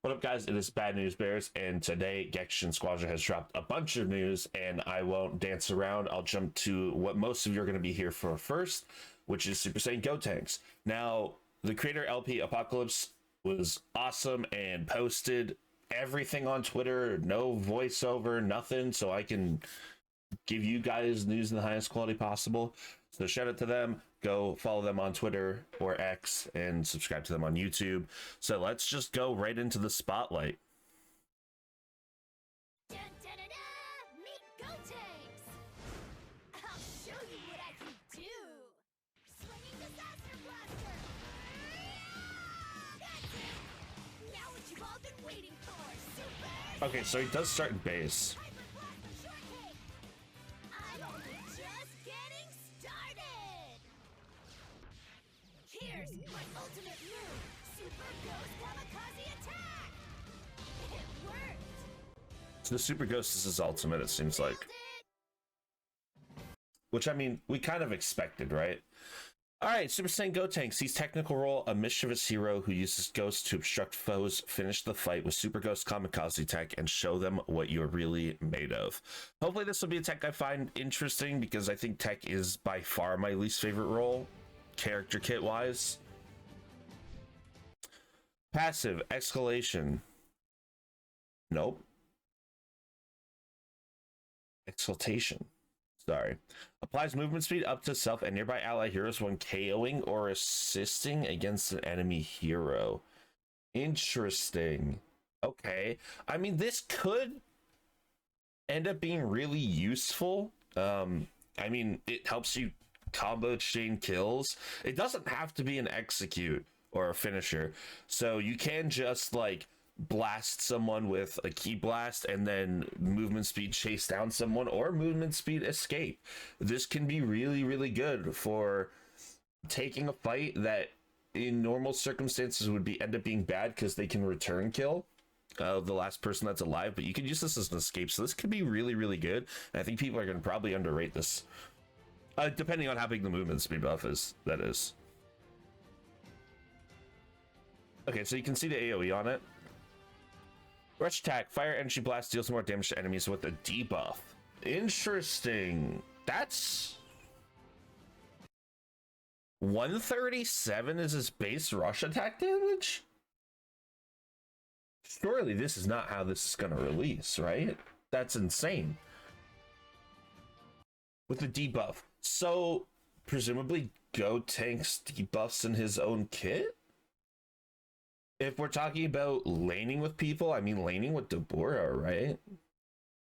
What up, guys? It is Bad News Bears, and today Gekishin Squadra has dropped a bunch of news, and I won't dance around. I'll jump to what most of you are going to be here for first, which is Super Saiyan Gotenks. Now, the creator LP Apocalypse was awesome and posted everything on Twitter, no voiceover, nothing, so I can give you guys news in the highest quality possible. So shout out to them. Go follow them on Twitter or X and subscribe to them on YouTube. So let's just go right into the spotlight. Dun, dun, dun, dun! Meet Gotenks! I'll show you what I can do! Swinging Disaster Blaster! That's it! Now what you've all been waiting for! Super! Okay, so he does start in base. Hyper Blaster Shortcake! I'm only just getting started! Here's my ultimate move! Super Ghost Kamikaze Attack! It worked! So the Super Ghost is his ultimate, it seems like. Which, I mean, we kind of expected, right? Alright, Super Saiyan Gotenks. He's technical role, a mischievous hero who uses ghosts to obstruct foes, finish the fight with Super Ghost Kamikaze tech, and show them what you're really made of. Hopefully this will be a tech I find interesting, because I think tech is by far my least favorite role, character kit-wise. Passive, Escalation. Nope. Exaltation. Sorry. Applies movement speed up to self and nearby ally heroes when KOing or assisting against an enemy hero. Interesting. Okay. I mean, this could end up being really useful. I mean, it helps you combo chain kills. It doesn't have to be an execute or a finisher. So you can just like blast someone with a key blast and then movement speed chase down someone, or movement speed escape. This can be really, really good for taking a fight that in normal circumstances would be end up being bad because they can return kill the last person that's alive, but you can use this as an escape. So this could be really, really good. And I think people are going to probably underrate this, depending on how big the movement speed buff is. That is. Okay, so you can see the AoE on it. Rush attack, fire energy blast deals more damage to enemies with a debuff. Interesting. That's 137 is his base rush attack damage? Surely this is not how this is going to release, right? That's insane. With the debuff. So, presumably Gotenks debuffs in his own kit? If we're talking about laning with people, I mean laning with Deborah, right?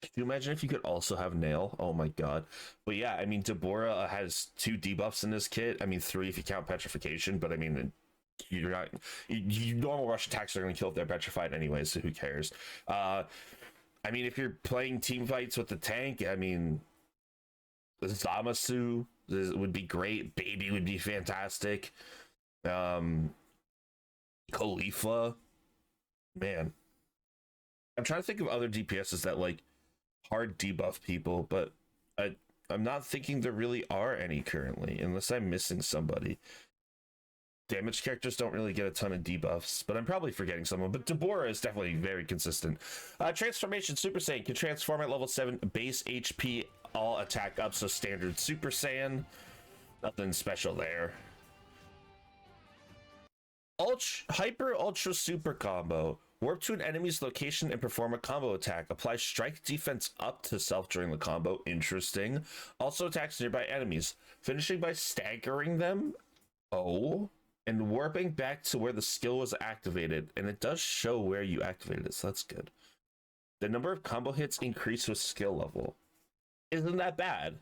Could you imagine if you could also have Nail? Oh my god. But yeah, I mean, Deborah has 2 debuffs in this kit. I mean, 3 if you count Petrification, but I mean, you're not... normal rush attacks are going to kill if they're petrified anyway, so who cares? I mean, if you're playing team fights with the tank, I mean, Zamasu would be great. Baby would be fantastic. Khalifa, man, I'm trying to think of other DPSs that like hard debuff people, but I'm not thinking there really are any currently, unless I'm missing somebody. Damage characters don't really get a ton of debuffs, but I'm probably forgetting someone. But Deborah is definitely very consistent. Transformation Super Saiyan can transform at level 7, base HP, all attack up, so standard Super Saiyan. Nothing special there. Hyper Ultra Super Combo. Warp to an enemy's location and perform a combo attack. Apply strike defense up to self during the combo. Interesting. Also attacks nearby enemies, finishing by staggering them. Oh. And warping back to where the skill was activated. And it does show where you activated it, so that's good. The number of combo hits increase with skill level. Isn't that bad?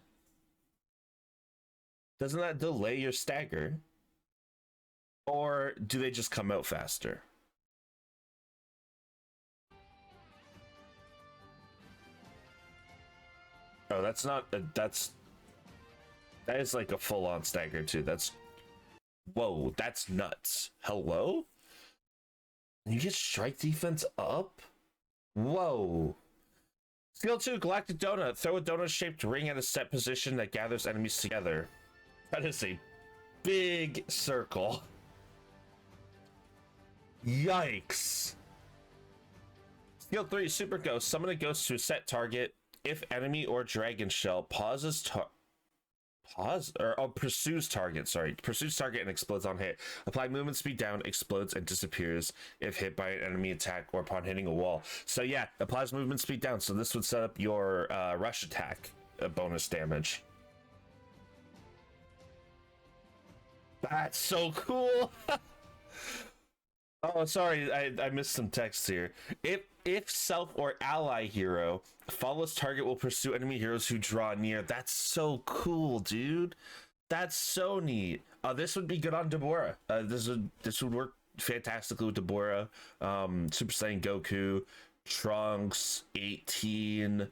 Doesn't that delay your stagger? Or do they just come out faster? Oh, that's not that is like a full-on stagger too. That's whoa, that's nuts. Hello? You get strike defense up? Whoa. Skill 2, Galactic Donut. Throw a donut-shaped ring at a set position that gathers enemies together. That is a big circle. Yikes. Skill 3, Super Ghost. Summon a ghost to a set target. If enemy or dragon shell pursues target, pursues target and explodes on hit. Apply movement speed down, explodes and disappears if hit by an enemy attack or upon hitting a wall. So yeah, applies movement speed down. So this would set up your rush attack bonus damage. That's so cool. Oh, sorry, I missed some text here. If self or ally hero follows target, will pursue enemy heroes who draw near. That's so cool, dude. That's so neat. This would be good on Deborah. This would work fantastically with Deborah. Super Saiyan Goku, Trunks, 18.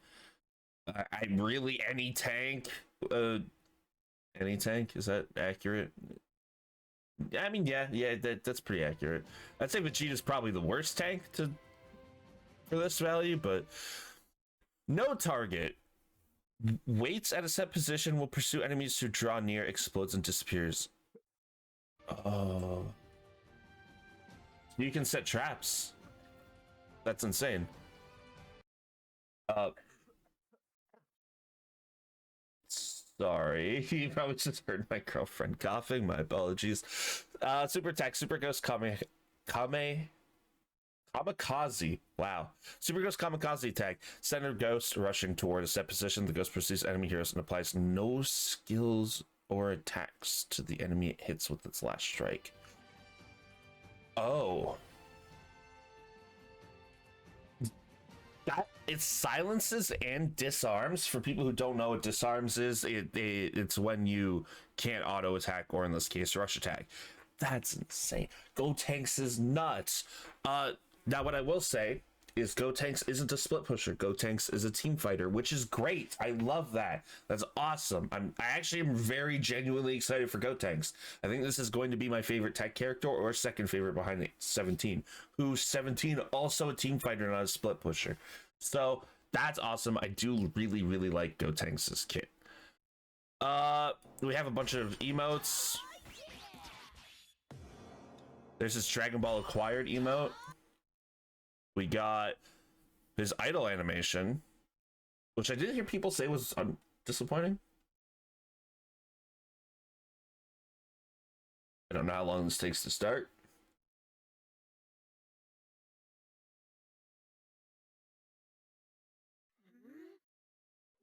I really any tank. Any tank, is that accurate? I mean, yeah, that's pretty accurate. I'd say Vegeta's probably the worst tank for this value, but no target. Waits at a set position, will pursue enemies who draw near, explodes and disappears. Oh. You can set traps. That's insane. Sorry, you probably just heard my girlfriend coughing. My apologies. Super attack, Super Ghost Kamikaze. Wow. Super Ghost Kamikaze attack. Center Ghost rushing toward a set position. The Ghost pursues enemy heroes and applies no skills or attacks to the enemy it hits with its last strike. Oh. It silences and disarms. For people who don't know what disarms is, it's when you can't auto attack, or in this case rush attack. That's insane. Gotenks is nuts. Now what I will say is Gotenks isn't a split pusher. Gotenks is a team fighter, which is great. I love that. That's awesome. I actually am very genuinely excited for Gotenks. I think this is going to be my favorite tech character, or second favorite behind 17, who's 17 also a team fighter, not a split pusher. So that's awesome. I do really like Gotenks' kit. We have a bunch of emotes. There's this Dragon Ball acquired emote. We got his idol animation, which I did hear people say was disappointing. I don't know how long this takes to start.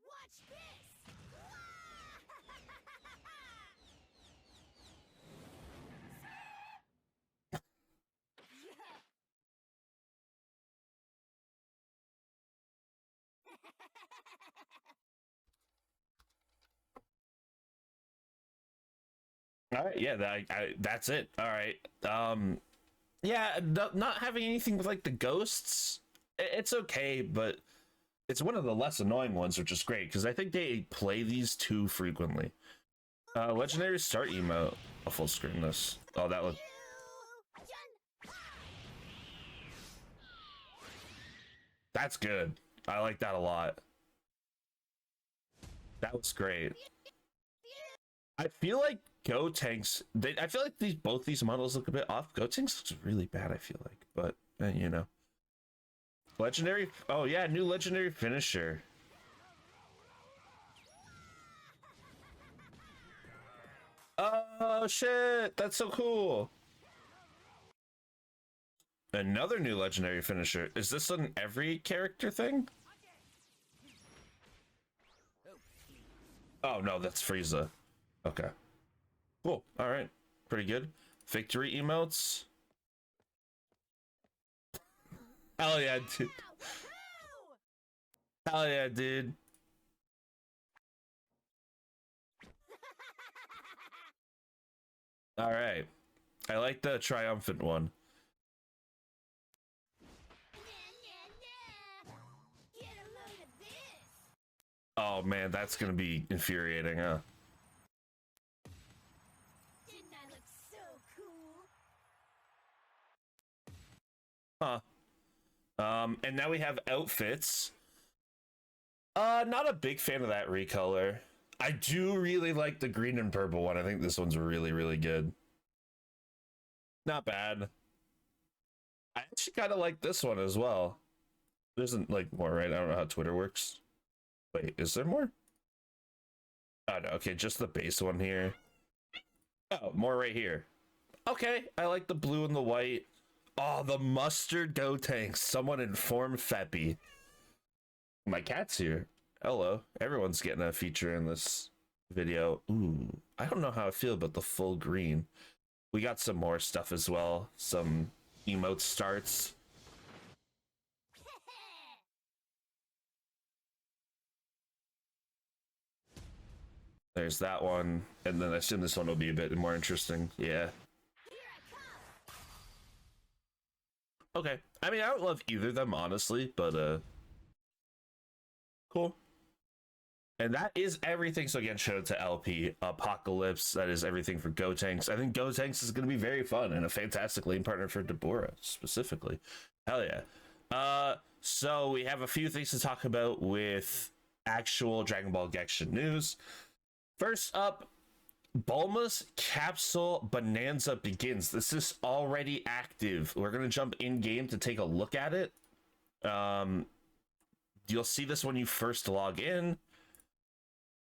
Watch this! All right, yeah, that's it. All right. Yeah, not having anything with like the ghosts, it's okay, but it's one of the less annoying ones, which is great because I think they play these too frequently. Legendary start emote. I'll full screen this. Oh, that looked. That's good. I like that a lot. That was great. I feel like Gotenks. I feel like both these models look a bit off. Gotenks looks really bad, I feel like, but you know. Legendary. Oh yeah, new legendary finisher. Oh shit, that's so cool. Another new legendary finisher. Is this an every character thing? Oh no, that's Frieza. Okay. Cool. All right. Pretty good. Victory emotes. Hell yeah, dude. Hell yeah, dude. All right. I like the triumphant one. Oh man, that's gonna be infuriating, huh? Didn't I look so cool? Huh. And now we have outfits. Not a big fan of that recolor. I do really like the green and purple one. I think this one's really good. Not bad. I actually kind of like this one as well. There isn't like more, right? I don't know how Twitter works. Wait, is there more? Oh no, okay, just the base one here. Oh, more right here. Okay, I like the blue and the white. Oh, the mustard Gotenks. Someone inform Feppy. My cat's here. Hello. Everyone's getting a feature in this video. Ooh, I don't know how I feel about the full green. We got some more stuff as well. Some emote starts. There's that one. And then I assume this one will be a bit more interesting. Yeah. Okay. I mean, I don't love either of them, honestly, but cool. And that is everything. So again, shout out to LP Apocalypse. That is everything for Gotenks. I think Gotenks is going to be very fun and a fantastic lane partner for Deborah specifically. Hell yeah. So we have a few things to talk about with actual Dragon Ball Gekishin news. First up, Bulma's Capsule Bonanza begins. This is already active. We're going to jump in game to take a look at it. You'll see this when you first log in.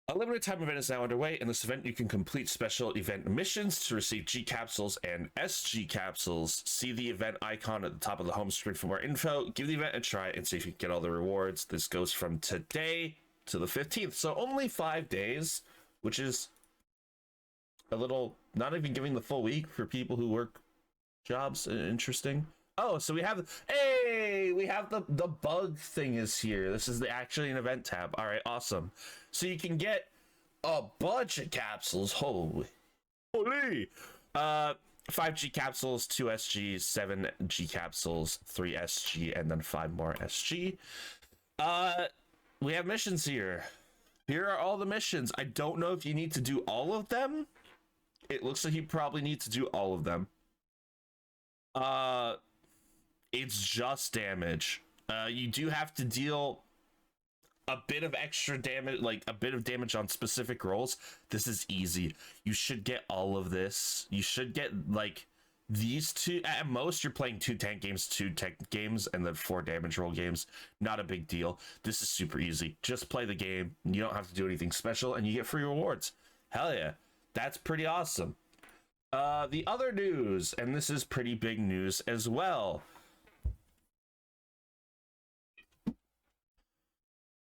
A limited time event is now underway. In this event, you can complete special event missions to receive G capsules and SG capsules. See the event icon at the top of the home screen for more info. Give the event a try and see if you can get all the rewards. This goes from today to the 15th, so only 5 days, which is a little, not even giving the full week for people who work jobs. Interesting. Oh, so we have, hey, we have the bug thing is here. This is actually an event tab. All right, awesome. So you can get a bunch of capsules. Holy. 5G capsules, 2 SG, 7G capsules, 3 SG, and then 5 more SG. We have missions here. Here are all the missions. I don't know if you need to do all of them. It looks like you probably need to do all of them. It's just damage. You do have to deal a bit of extra damage, like a bit of damage on specific rolls. This is easy. You should get all of this. You should get like these two. At most, you're playing 2 tank games, 2 tech games, and then 4 damage roll games. Not a big deal. This is super easy. Just play the game. You don't have to do anything special, and you get free rewards. Hell yeah. That's pretty awesome. The other news, and this is pretty big news as well.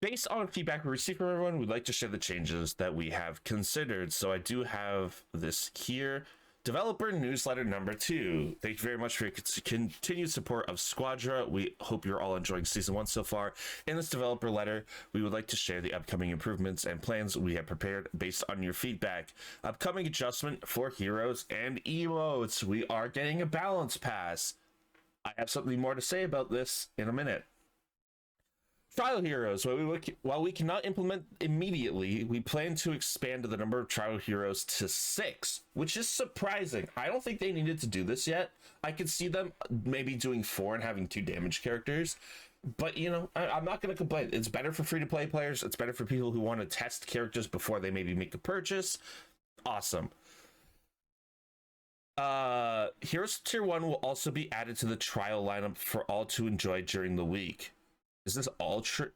Based on feedback we received from everyone, we'd like to share the changes that we have considered. So I do have this here. Developer newsletter number 2. Thank you very much for your continued support of Squadra. We hope you're all enjoying season 1 so far. In this developer letter, we would like to share the upcoming improvements and plans we have prepared based on your feedback. Upcoming adjustment for heroes and emotes. We are getting a balance pass. I have something more to say about this in a minute. Trial heroes. While we cannot implement immediately, we plan to expand the number of trial heroes to 6, which is surprising. I don't think they needed to do this yet. I could see them maybe doing 4 and having 2 damage characters, but you know, I'm not going to complain. It's better for free-to-play players. It's better for people who want to test characters before they maybe make a purchase. Awesome. Heroes Tier 1 will also be added to the trial lineup for all to enjoy during the week. Is this all Tier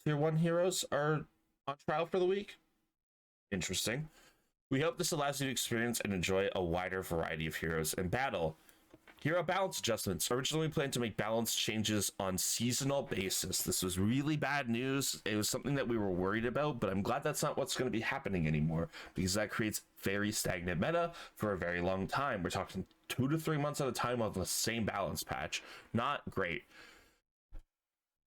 1 heroes are on trial for the week? Interesting. We hope this allows you to experience and enjoy a wider variety of heroes in battle. Hero balance adjustments. Originally planned to make balance changes on seasonal basis. This was really bad news. It was something that we were worried about, but I'm glad that's not what's going to be happening anymore, because that creates very stagnant meta for a very long time. We're talking 2 to 3 months at a time of the same balance patch. Not great.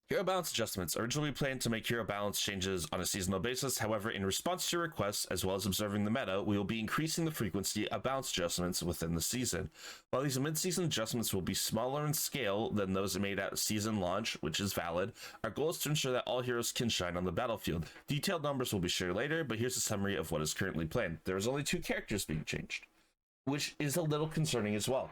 Hero balance adjustments. Originally planned to make hero balance changes on a seasonal basis. However, in response to your requests, as well as observing the meta, we will be increasing the frequency of balance adjustments within the season. While these mid-season adjustments will be smaller in scale than those made at season launch, which is valid, our goal is to ensure that all heroes can shine on the battlefield. Detailed numbers will be shared later, but here's a summary of what is currently planned. There is only 2 characters being changed, which is a little concerning as well.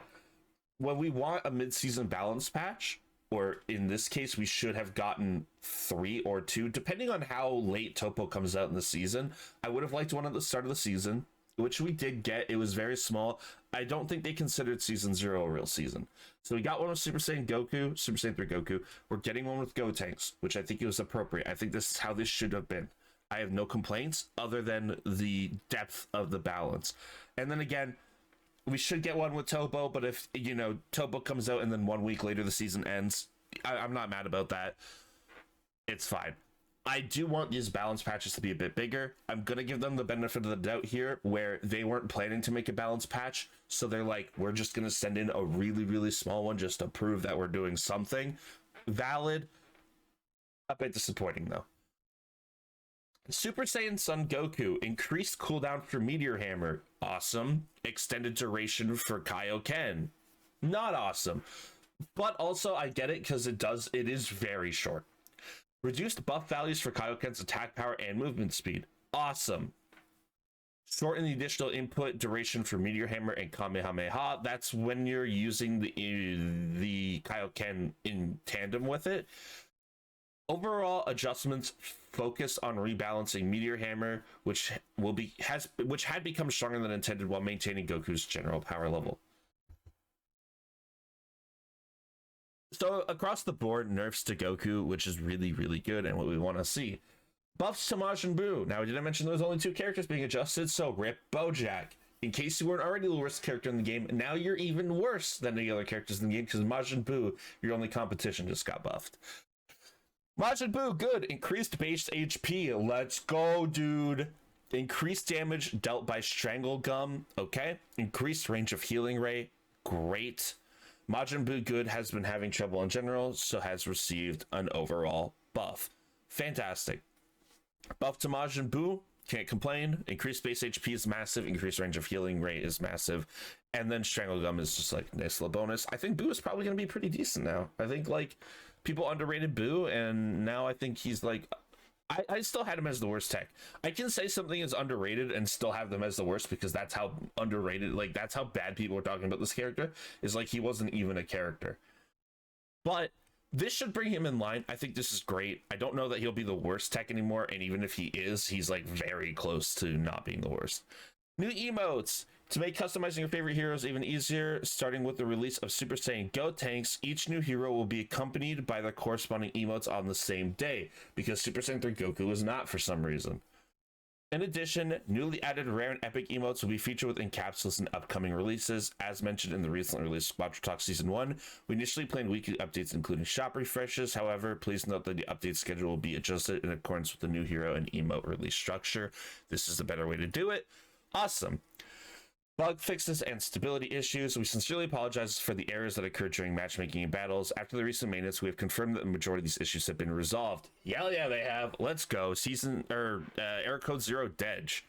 When we want a mid-season balance patch, or in this case, we should have gotten 3 or 2, depending on how late Topo comes out in the season. I would have liked one at the start of the season, which we did get. It was very small. I don't think they considered Season 0 a real season. So we got one with Super Saiyan Goku, Super Saiyan 3 Goku. We're getting one with Gotenks, which I think it was appropriate. I think this is how this should have been. I have no complaints other than the depth of the balance. And then again, we should get one with Tobo, but if, you know, Tobo comes out and then 1 week later the season ends, I'm not mad about that. It's fine. I do want these balance patches to be a bit bigger. I'm going to give them the benefit of the doubt here, where they weren't planning to make a balance patch. So they're like, we're just going to send in a really, really small one just to prove that we're doing something valid. A bit disappointing, though. Super Saiyan Son Goku, increased cooldown for Meteor Hammer. Awesome. Extended duration for Kaioken. Not awesome. But also, I get it, because it is very short. Reduced buff values for Kaioken's attack power and movement speed. Awesome. Shorten the additional input duration for Meteor Hammer and Kamehameha. That's when you're using the Kaioken in tandem with it. Overall adjustments focus on rebalancing Meteor Hammer, which had become stronger than intended while maintaining Goku's general power level. So across the board, nerfs to Goku, which is really, really good and what we want to see. Buffs to Majin Buu. Now, I didn't mention there was only 2 characters being adjusted, so rip Bojack. In case you weren't already the worst character in the game, now you're even worse than the other characters in the game, because Majin Buu, your only competition, just got buffed. Majin Buu, good. Increased base HP. Let's go, dude. Increased damage dealt by Strangle Gum. Okay. Increased range of healing ray. Great. Majin Buu good has been having trouble in general, so has received an overall buff. Fantastic. Buff to Majin Buu, can't complain. Increased base HP is massive. Increased range of healing rate is massive. And then Strangle Gum is just like a nice little bonus. I think Buu is probably going to be pretty decent now. I think like people underrated Buu, and now I think he's like... I still had him as the worst tech. I can say something is underrated and still have them as the worst, because that's how underrated, like that's how bad people were talking about this character, is like he wasn't even a character. But this should bring him in line. I think this is great. I don't know that he'll be the worst tech anymore, and even if he is, he's like very close to not being the worst. New emotes. To make customizing your favorite heroes even easier, starting with the release of Super Saiyan Gotenks, each new hero will be accompanied by their corresponding emotes on the same day, because Super Saiyan 3 Goku is not for some reason. In addition, newly added rare and epic emotes will be featured within capsules and upcoming releases. As mentioned in the recently released Squadra Talk Season 1, we initially planned weekly updates including shop refreshes. However, please note that the update schedule will be adjusted in accordance with the new hero and emote release structure. This is the better way to do it. Awesome. Bug fixes and stability issues. We sincerely apologize for the errors that occurred during matchmaking and battles. After the recent maintenance, we have confirmed that the majority of these issues have been resolved. Yeah, they have. Let's go. Error code 0 Dedge.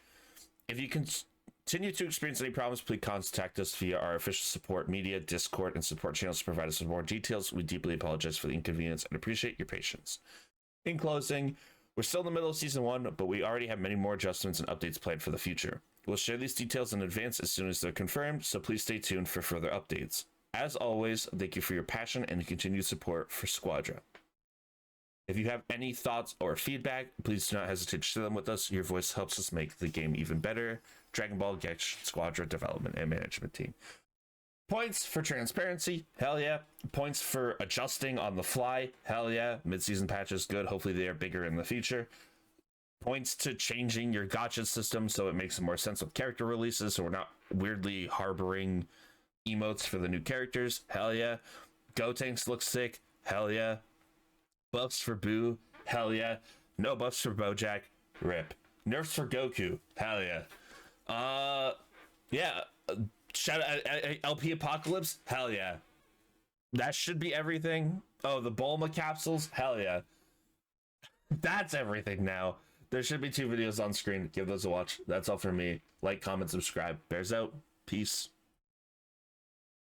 If you continue to experience any problems, please contact us via our official support media, Discord, and support channels to provide us with more details. We deeply apologize for the inconvenience and appreciate your patience. In closing, we're still in the middle of Season 1, but we already have many more adjustments and updates planned for the future. We'll share these details in advance as soon as they're confirmed, so please stay tuned for further updates. As always, thank you for your passion and continued support for Squadra. If you have any thoughts or feedback, please do not hesitate to share them with us. Your voice helps us make the game even better. Dragon Ball Gekishin Squadra Development and Management Team. Points for transparency, hell yeah. Points for adjusting on the fly, hell yeah. Mid-season patches, good. Hopefully they are bigger in the future. Points to changing your gacha system so it makes more sense with character releases, so we're not weirdly harboring emotes for the new characters, hell yeah. Gotenks looks sick, hell yeah. Buffs for Buu, hell yeah. No buffs for Bojack, rip. Nerfs for Goku, hell yeah. Shout out LP Apocalypse, hell yeah. That should be everything. Oh, the Bulma capsules, hell yeah. That's everything now. There should be 2 videos on screen. Give those a watch. That's all for me. Like, comment, subscribe. Bears out. Peace.